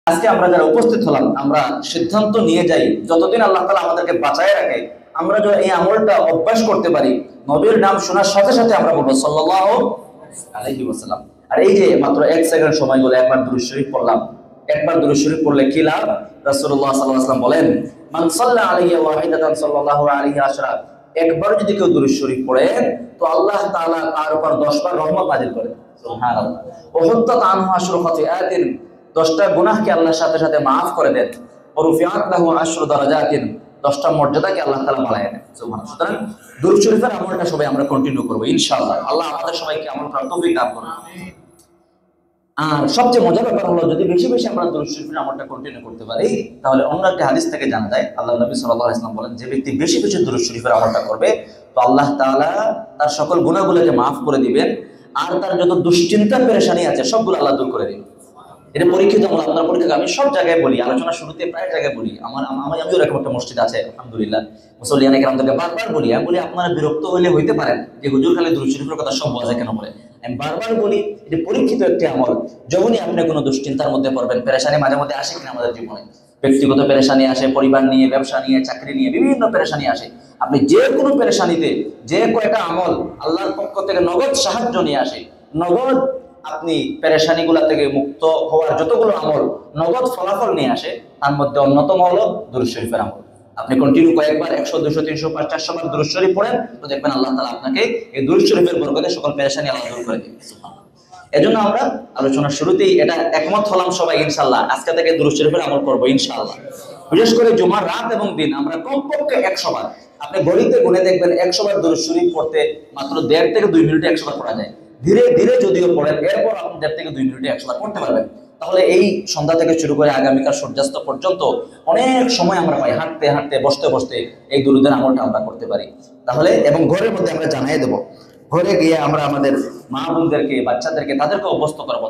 আজকে আমরা যারা উপস্থিত হলাম, আমরা সিদ্ধান্ত নিয়ে যাই যতদিন আল্লাহ তাআলা আমাদেরকে বাঁচায় রাখে, আমরা যদি এই আমলটা অভ্যাস করতে পারি, নবীর নাম শোনার সাথে সাথে আমরা বলবো সাল্লাল্লাহু আলাইহি ওয়াসাল্লাম। আর এই যে মাত্র 1 সেকেন্ড সময় বলে একবার দুরূদ শরীফ পড়লাম, একবার দুরূদ শরীফ পড়লে কি লাভ? রাসূলুল্লাহ সাল্লাল্লাহু আলাইহি ওয়াসাল্লাম বলেন, মান সাল্লা আলাইহি ওয়াহিদাতান সাল্লাল্লাহু আলাইহি আশরা, একবার যদি কেউ দুরূদ শরীফ পড়ে তো আল্লাহ তাআলা তার উপর 10 বার রহমত নাযিল করেন। সুবহানাল্লাহ। ওয়া হুত্তাত আনহু আশরু খাতিআতিন, 10টা গুনাহকে আল্লাহর সাথে সাথে মাফ করে দেন। ওরুফিআত লাহু আশরু দারাজাতিন, 10টা মর্যাদাকে আল্লাহ তাআলা বাড়ায় দেন। সুবহানাল্লাহ। সুতরাং দুরূদ শরীফের আমলটা সবাই আমরা কন্টিনিউ করব ইনশাআল্লাহ। আল্লাহ আমাদের সবাইকে আমল করার তৌফিক দান করুন। আর সবচেয়ে মজার ব্যাপার হলো, যদি বেশি বেশি আমরা দুরূদ শরীফের আমলটা কন্টিনিউ করতে পারি, তাহলে অন্য একটা হাদিস থেকে জানা যায়, আল্লাহর নবী সাল্লাল্লাহু আলাইহি ওয়াসাল্লাম বলেন, যে ব্যক্তি বেশি বেশি দুরূদ শরীফের আমলটা করবে তো আল্লাহ তাআলা তার সকল গুনাহগুলোকে মাফ করে দিবেন, আর তার যত দুশ্চিন্তা পেরেশানি আছে সবগুলো আল্লাহ দূর করে দিবেন। এটা পরীক্ষিত আমল। আপনার পরীক্ষা আমি সব জায়গায় বলি, আলোচনা শুরুতে প্রায় জায়গায় বলি। আমিও এরকম একটা মসজিদ আছে আলহামদুলিল্লাহ, মুসল্লিয়ানে কেরামদেরকে বারবার বলি। আমি বলি আপনারা বিরক্ত হইলে হইতে পারেন যে হুজুর খালি দুরূদ শরীফের কথা সব বোঝে কেন বলে। আমি বারবার বলি, এটা পরীক্ষিত একটি আমল। যখনই আপনি কোনো দুশ্চিন্তার মধ্যে পড়বেন, পেরেশানি মাঝে মধ্যে আসে কিনা আমাদের জীবনে, ব্যক্তিগত পেরেশানি আসে, পরিবার নিয়ে, ব্যবসা নিয়ে, চাকরি নিয়ে, বিভিন্ন পেরেশানি আসে। আপনি যে কোনো পেরেশানিতে যে কয়টা আমল আল্লাহর পক্ষ থেকে নগদ সাহায্য নিয়ে আসে, নগদ আপনি পেরেশানিগুলা থেকে মুক্ত হওয়ার যতগুলো আমল নগদ ফলাফল নিয়ে আসে, তার মধ্যে অন্যতম হলো দুরূদ শরীফের আমল। আপনি কন্টিনিউ কয়েকবার 100, 200, 300, 500, 400 বার দুরূদ শরীফ পড়েন তো দেখবেন আল্লাহ তাআলা আপনাকে এই দুরূদ শরীফের বরকতে সকল পেরেশানি আল্লাহ দূর করে দিবেন। সুবহানাল্লাহ। এজন্য আমরা আলোচনার শুরুতেই এটা একমত হলাম সবাই ইনশাআল্লাহ, আজকে থেকে দুরূদ শরীফের আমল করব ইনশাআল্লাহ। বিশেষ করে জুমার রাত এবং দিন আমরা কমপক্ষে 100 বার, আপনি ঘড়িতে গুনে দেখবেন 100 বার দুরূদ শরীফ পড়তে মাত্র 1.5 থেকে 2 মিনিটে 100 বার পড়া যায়। ধীরে ধীরে যদিও পড়েন, এরপর আপনি 1.5 থেকে 2 মিনিটে 100 বার পড়তে পারবেন। তাহলে এই সন্ধ্যা থেকে শুরু করে আগামীকাল সূর্যাস্ত পর্যন্ত অনেক সময় আমরা পাই, হাঁটতে হাঁটতে, বসতে বসতে এই দুরূদের আমলটা আমরা করতে পারি। তাহলে এবং ঘরের মধ্যে আমরা জানাই দেব, ঘরে গিয়ে আমরা আমাদের মা বোনদেরকে, বাচ্চাদেরকে, তাদেরকে অভ্যস্ত করবো।